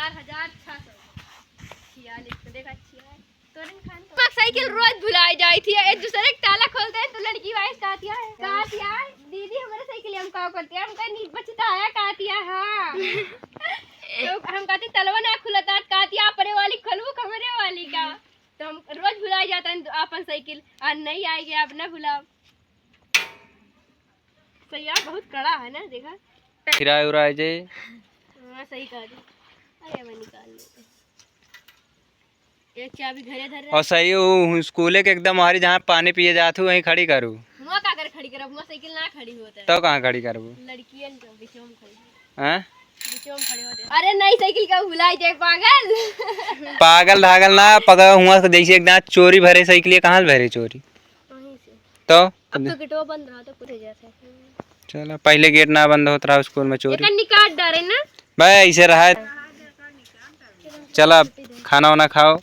4600 देखा साइकिल रोज भुलाई जाती थी। एक दूसरे का ताला खोलते हैं तो लड़की वाइस कहती है दीदी हमारे साइकिल हम का करते हैं, हम कहीं नहीं बचता है कहती है। हाँ तो हम कहते तलवा ना खुलता कहती है अपने वाली खोलू हमारे वाली का। तो हम रोज भुलाई जाता है अपन साइकिल और नहीं आएगी आप ना भुलाओ। सही है, बहुत कड़ा है ना देखा किराए उराए जे। हाँ सही कह रही। अरे मैं निकाल लेते एक चाबी घरे धर और सही वो स्कूले के एकदम हमारी जहाँ पानी पिए जाते वहीं खड़ी करूँ। हुआ का कर खड़ी करब, हुआ साइकिल ना खड़ी होता है तो कहाँ खड़ी करबू? लड़कियन तो बीचों में खड़ी हैं? बीचों में खड़े होते। अरे नई साइकिल का भुलाई जाए पागल। पागल धागल ना पकड़ हुआ तो जैसे एकदम चोरी भरे साइकिल कहाँ से भरे चोरी वहीं से। तो अब तो गेटवा बंद रहा तो कुछ जैसे। चलो पहले गेट ना बंद होता रहा स्कूल में चोरी। एक निकाल डरे ना भाई ऐसे रहा। चलो अब खाना वाना खाओ।